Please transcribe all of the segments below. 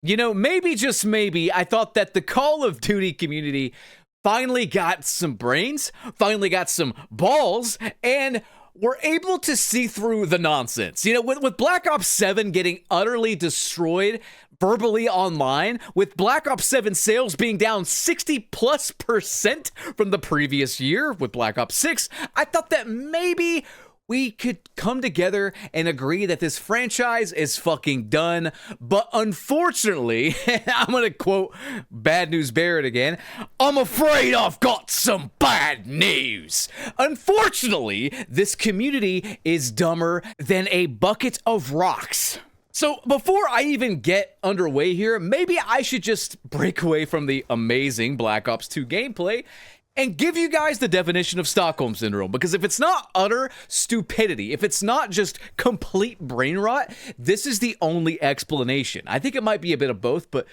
You know, maybe, just maybe, I thought that the Call of Duty community finally got some brains, finally got some balls, and were able to see through the nonsense. You know, with Black Ops 7 getting utterly destroyed verbally online, with Black Ops 7 sales being down 60+% from the previous year with Black Ops 6, I thought that maybe we could come together and agree that this franchise is fucking done. But unfortunately, I'm gonna quote Bad News Barrett again, I'm afraid I've got some bad news. Unfortunately, this community is dumber than a bucket of rocks. So before I even get underway here, maybe I should just break away from the amazing Black Ops 2 gameplay and give you guys the definition of Stockholm Syndrome, because if it's not utter stupidity, if it's not just complete brain rot, this is the only explanation. I think it might be a bit of both, but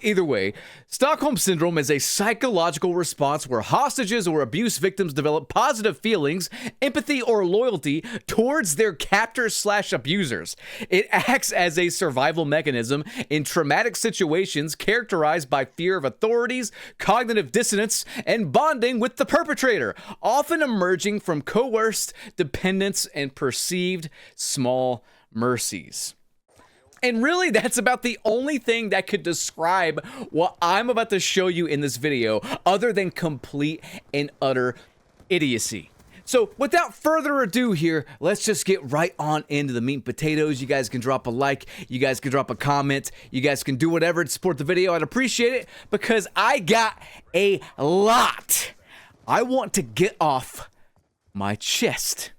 either way, Stockholm Syndrome is a psychological response where hostages or abuse victims develop positive feelings, empathy, or loyalty towards their captors/abusers. It acts as a survival mechanism in traumatic situations characterized by fear of authorities, cognitive dissonance, and bonding with the perpetrator, often emerging from coerced dependence and perceived small mercies. And really, that's about the only thing that could describe what I'm about to show you in this video, other than complete and utter idiocy. So without further ado here, let's just get right on into the meat and potatoes. You guys can drop a like, you guys can drop a comment, you guys can do whatever to support the video. I'd appreciate it, because I got a lot I want to get off my chest.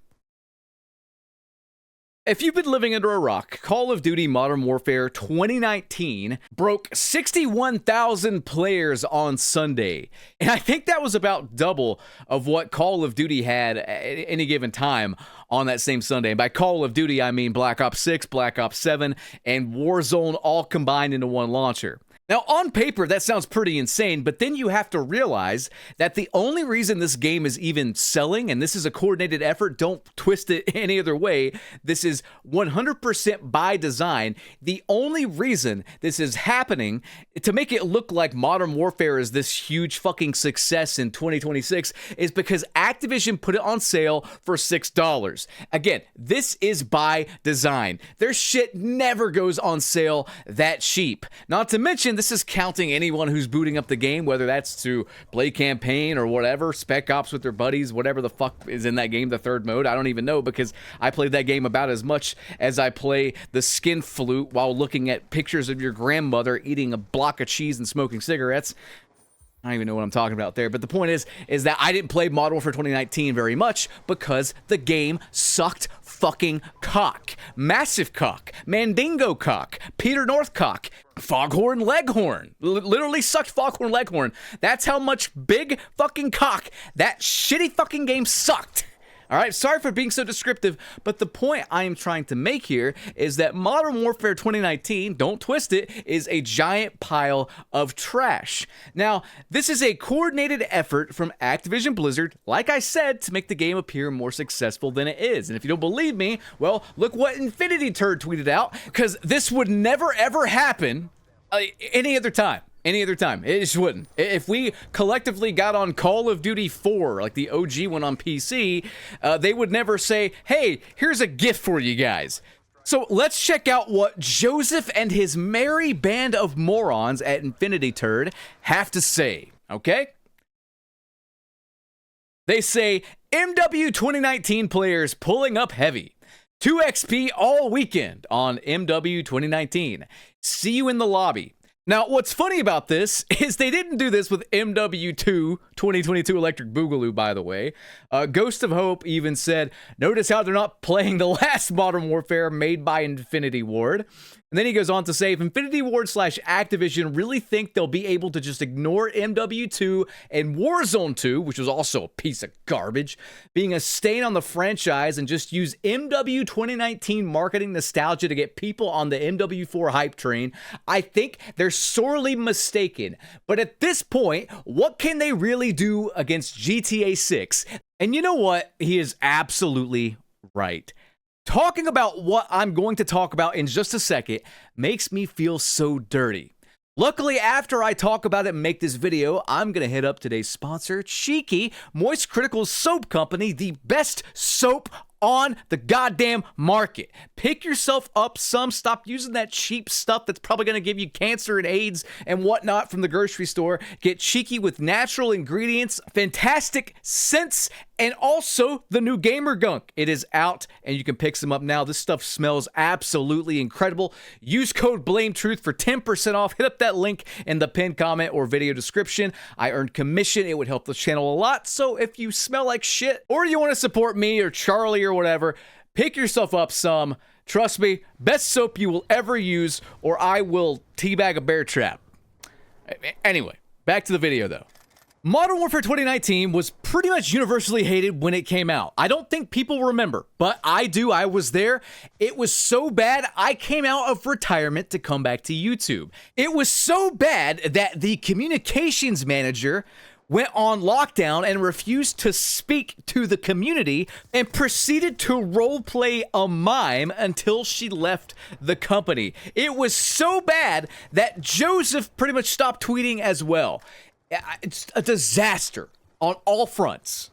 If you've been living under a rock, Call of Duty Modern Warfare 2019 broke 61,000 players on Sunday. And I think that was about double of what Call of Duty had at any given time on that same Sunday. And by Call of Duty, I mean Black Ops 6, Black Ops 7, and Warzone all combined into one launcher. Now, on paper, that sounds pretty insane, but then you have to realize that the only reason this game is even selling, and this is a coordinated effort, don't twist it any other way, this is 100% by design. The only reason this is happening, to make it look like Modern Warfare is this huge fucking success in 2026, is because Activision put it on sale for $6. Again, this is by design. Their shit never goes on sale that cheap. Not to mention, this is counting anyone who's booting up the game, whether that's to play campaign or whatever, Spec Ops with their buddies, whatever the fuck is in that game, the third mode. I don't even know, because I played that game about as much as I play the skin flute while looking at pictures of your grandmother eating a block of cheese and smoking cigarettes. I don't even know what I'm talking about there, but the point is that I didn't play Modern Warfare 2019 very much because the game sucked fucking cock. Massive cock. Mandingo cock. Peter North cock. Foghorn Leghorn. Literally sucked Foghorn Leghorn. That's how much big fucking cock that shitty fucking game sucked. All right, sorry for being so descriptive, but the point I am trying to make here is that Modern Warfare 2019, don't twist it, is a giant pile of trash. Now, this is a coordinated effort from Activision Blizzard, like I said, to make the game appear more successful than it is. And if you don't believe me, well, look what Infinity Turd tweeted out, because this would never ever happen any other time. Any other time. It just wouldn't. If we collectively got on Call of Duty 4, like the OG one on PC, they would never say, hey, here's a gift for you guys. So let's check out what Joseph and his merry band of morons at Infinity Turd have to say, okay? They say, MW 2019 players pulling up heavy. 2 XP all weekend on MW 2019. See you in the lobby. Now, what's funny about this is they didn't do this with MW2 2022 Electric Boogaloo, by the way. Ghost of Hope even said, notice how they're not playing the last Modern Warfare made by Infinity Ward. And then he goes on to say, if Infinity Ward / Activision really think they'll be able to just ignore MW2 and Warzone 2, which was also a piece of garbage, being a stain on the franchise, and just use MW 2019 marketing nostalgia to get people on the MW4 hype train, I think they're sorely mistaken. But at this point, what can they really do against GTA 6? And you know what? He is absolutely right. Talking about what I'm going to talk about in just a second makes me feel so dirty. Luckily, after I talk about it and make this video, I'm going to hit up today's sponsor, Cheeky, Moist Critical Soap Company, the best soap on the goddamn market. Pick yourself up some. Stop using that cheap stuff that's probably going to give you cancer and AIDS and whatnot from the grocery store. Get Cheeky with natural ingredients, fantastic scents, and also the new Gamer Gunk. It is out and you can pick some up now. This stuff smells absolutely incredible. Use code BLAMETRUTH for 10% off. Hit up that link in the pinned comment or video description. I earned commission. It would help the channel a lot. So if you smell like shit or you want to support me or Charlie or whatever, pick yourself up some. Trust me, best soap you will ever use, or I will teabag a bear trap. Anyway, back to the video though. Modern Warfare 2019 was pretty much universally hated when it came out. I don't think people remember, but I do. I was there. It was so bad, I came out of retirement to come back to YouTube. It was so bad that the communications manager went on lockdown and refused to speak to the community and proceeded to roleplay a mime until she left the company. It was so bad that Joseph pretty much stopped tweeting as well. It's a disaster on all fronts.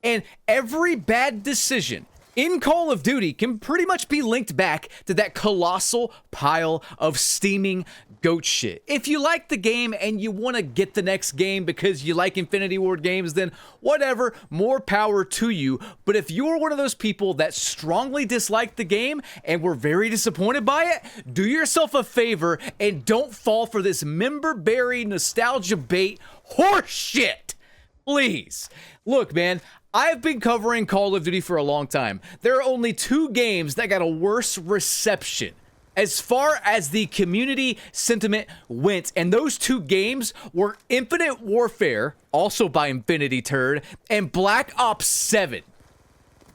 And every bad decision in Call of Duty can pretty much be linked back to that colossal pile of steaming goat shit. If you like the game and you want to get the next game because you like Infinity Ward games, then whatever, more power to you. But if you're one of those people that strongly dislike the game and were very disappointed by it, do yourself a favor and don't fall for this member-berry nostalgia bait horse shit. Please. Look, man, I've been covering Call of Duty for a long time. There are only 2 games that got a worse reception as far as the community sentiment went, and those 2 games were Infinite Warfare, also by Infinity Turd, and Black Ops 7.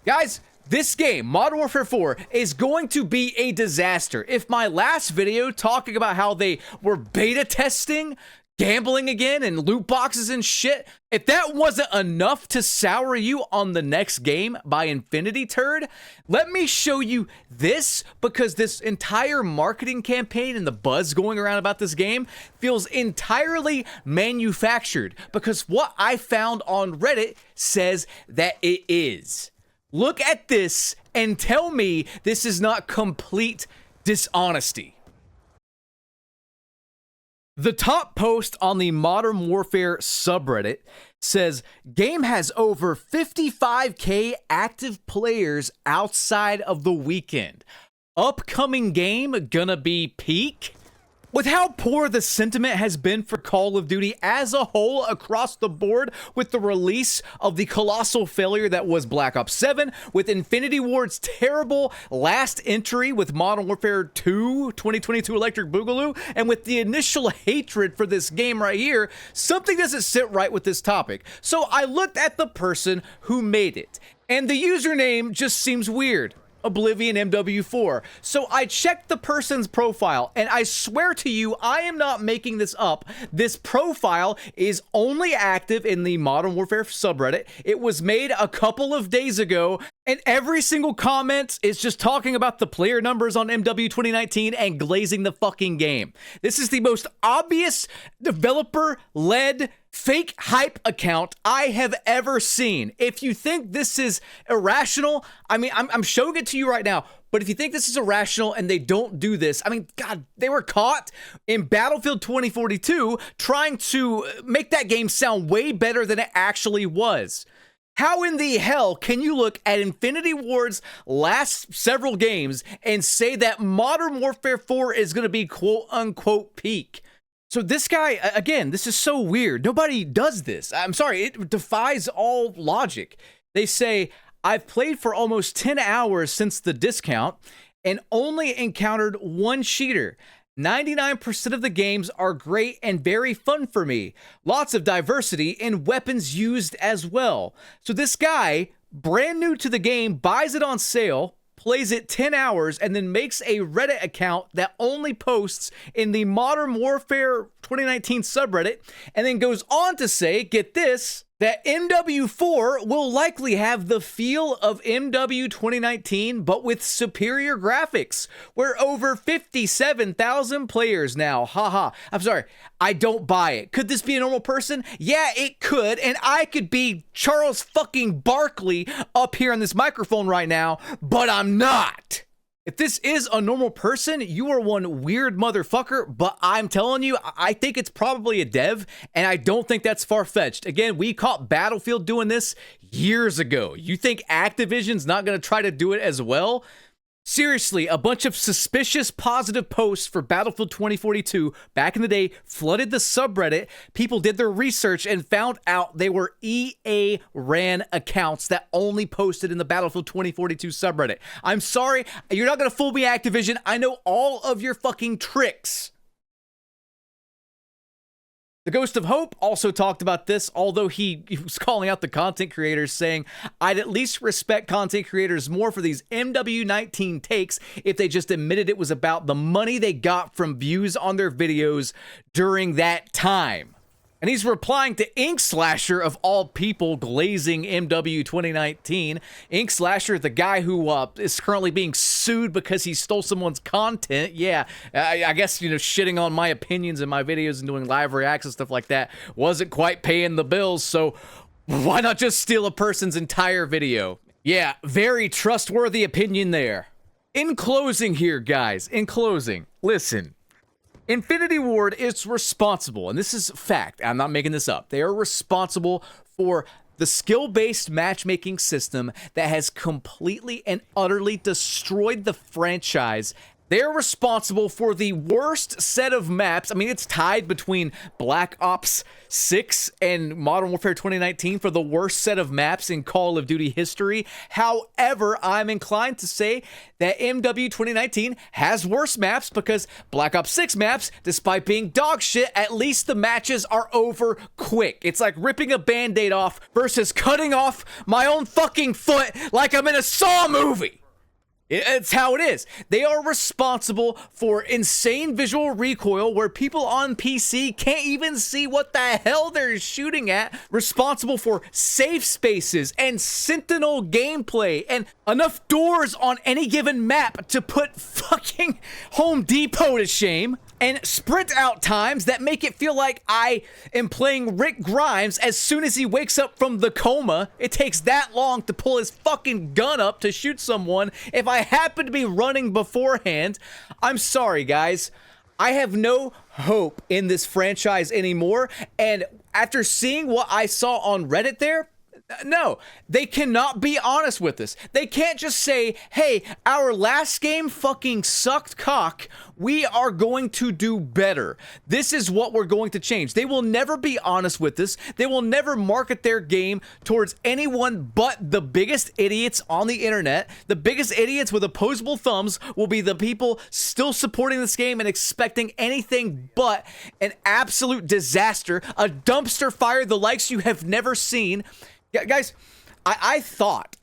Guys, this game, Modern Warfare 4, is going to be a disaster. If my last video talking about how they were beta testing gambling again and loot boxes and shit, if that wasn't enough to sour you on the next game by Infinity Turd, let me show you this, because this entire marketing campaign and the buzz going around about this game feels entirely manufactured, because what I found on Reddit says that it is. Look at this and tell me this is not complete dishonesty. The top post on the Modern Warfare subreddit says, game has over 55k active players outside of the weekend. Upcoming game gonna be peak? With how poor the sentiment has been for Call of Duty as a whole across the board, with the release of the colossal failure that was Black Ops 7, with Infinity Ward's terrible last entry with Modern Warfare 2 2022 Electric Boogaloo, and with the initial hatred for this game right here, something doesn't sit right with this topic. So I looked at the person who made it, and the username just seems weird. Oblivion MW4. So I checked the person's profile, and I swear to you, I am not making this up. This profile is only active in the Modern Warfare subreddit. It was made a couple of days ago, and every single comment is just talking about the player numbers on MW 2019 and glazing the fucking game. This is the most obvious developer-led fake hype account I have ever seen. If you think this is irrational, I mean, I'm showing it to you right now, but if you think this is irrational and they don't do this, I mean, God, they were caught in Battlefield 2042 trying to make that game sound way better than it actually was. How in the hell can you look at Infinity Ward's last several games and say that Modern Warfare 4 is going to be quote-unquote peak? So this guy, again, this is so weird. Nobody does this. I'm sorry, it defies all logic. They say, I've played for almost 10 hours since the discount and only encountered one cheater. 99% of the games are great and very fun for me. Lots of diversity and weapons used as well. So this guy, brand new to the game, buys it on sale, plays it 10 hours, and then makes a Reddit account that only posts in the Modern Warfare 2019 subreddit, and then goes on to say, get this, that MW4 will likely have the feel of MW 2019, but with superior graphics. We're over 57,000 players now. Haha. I'm sorry. I don't buy it. Could this be a normal person? Yeah, it could. And I could be Charles fucking Barkley up here on this microphone right now, but I'm not. If this is a normal person, you are one weird motherfucker, but I'm telling you, I think it's probably a dev, and I don't think that's far-fetched. Again, we caught Battlefield doing this years ago. You think Activision's not going to try to do it as well? Seriously, a bunch of suspicious positive posts for Battlefield 2042 back in the day flooded the subreddit. People did their research and found out they were EA ran accounts that only posted in the Battlefield 2042 subreddit. I'm sorry, you're not going to fool me, Activision. I know all of your fucking tricks. The Ghost of Hope also talked about this, although he was calling out the content creators, saying, I'd at least respect content creators more for these MW19 takes if they just admitted it was about the money they got from views on their videos during that time. And he's replying to Ink Slasher, of all people, glazing MW 2019. Ink Slasher, the guy who is currently being sued because he stole someone's content. Yeah, I guess, you know, shitting on my opinions in my videos and doing live reacts and stuff like that wasn't quite paying the bills, so why not just steal a person's entire video? Yeah, very trustworthy opinion there. In closing here, guys, in closing, listen. Infinity Ward is responsible, and this is fact, I'm not making this up. They are responsible for the skill-based matchmaking system that has completely and utterly destroyed the franchise. They're responsible for the worst set of maps. I mean, it's tied between Black Ops 6 and Modern Warfare 2019 for the worst set of maps in Call of Duty history. However, I'm inclined to say that MW 2019 has worse maps because Black Ops 6 maps, despite being dog shit, at least the matches are over quick. It's like ripping a band-aid off versus cutting off my own fucking foot like I'm in a Saw movie. It's how it is. They are responsible for insane visual recoil where people on PC can't even see what the hell they're shooting at. Responsible for safe spaces and sentinel gameplay and enough doors on any given map to put fucking Home Depot to shame. And sprint out times that make it feel like I am playing Rick Grimes as soon as he wakes up from the coma. It takes that long to pull his fucking gun up to shoot someone if I happen to be running beforehand. I'm sorry, guys. I have no hope in this franchise anymore. And after seeing what I saw on Reddit there, no, they cannot be honest with us. They can't just say, hey, our last game fucking sucked cock. We are going to do better. This is what we're going to change. They will never be honest with us. They will never market their game towards anyone but the biggest idiots on the internet. The biggest idiots with opposable thumbs will be the people still supporting this game and expecting anything but an absolute disaster, a dumpster fire the likes you have never seen. Yeah, guys, I thought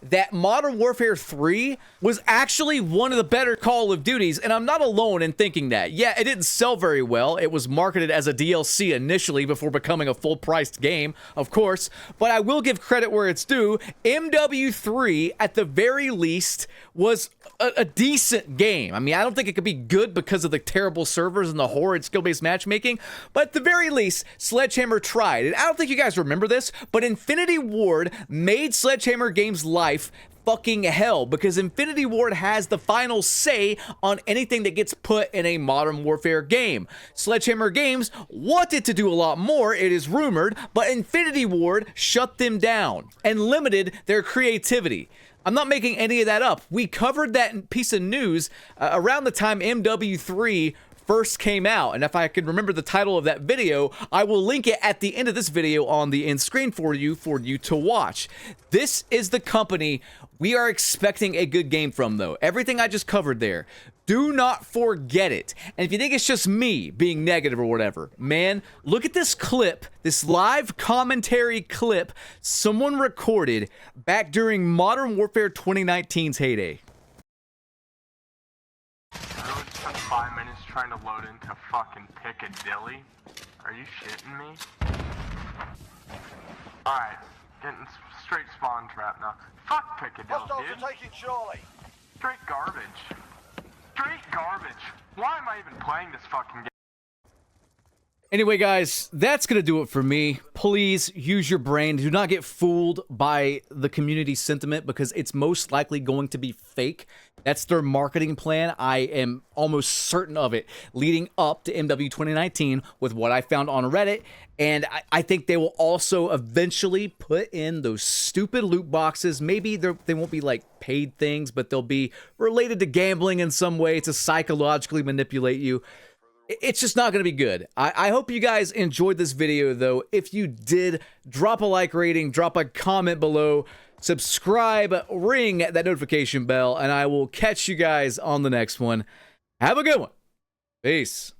that Modern Warfare 3 was actually one of the better Call of Duties, and I'm not alone in thinking that. Yeah, it didn't sell very well. It was marketed as a DLC initially before becoming a full-priced game, of course, but I will give credit where it's due. MW3, at the very least, was a decent game. I mean, I don't think it could be good because of the terrible servers and the horrid skill-based matchmaking, but at the very least, Sledgehammer tried. And I don't think you guys remember this, but Infinity Ward made Sledgehammer Games' life fucking hell because Infinity Ward has the final say on anything that gets put in a Modern Warfare game. Sledgehammer Games wanted to do a lot more, it is rumored, but Infinity Ward shut them down and limited their creativity. I'm not making any of that up. We covered that piece of news around the time MW3 first came out, and if I can remember the title of that video, I will link it at the end of this video on the end screen for you to watch. This is the company we are expecting a good game from, though. Everything I just covered there. Do not forget it. And if you think it's just me being negative or whatever, man, look at this clip, this live commentary clip someone recorded back during Modern Warfare 2019's heyday. I would spend 5 minutes trying to load into fucking Piccadilly. Are you shitting me? Alright, getting straight spawn trap now. Fuck Piccadilly, Hostiles dude. are taking Charlie. Straight garbage. Straight garbage. Why am I even playing this fucking game? Anyway, guys, that's going to do it for me. Please use your brain. Do not get fooled by the community sentiment because it's most likely going to be fake. That's their marketing plan. I am almost certain of it leading up to MW 2019 with what I found on Reddit. And I think they will also eventually put in those stupid loot boxes. Maybe they won't be like paid things, but they'll be related to gambling in some way to psychologically manipulate you. It's just not going to be good. I hope you guys enjoyed this video, though. If you did, drop a like rating, drop a comment below, subscribe, ring that notification bell, and I will catch you guys on the next one. Have a good one. Peace.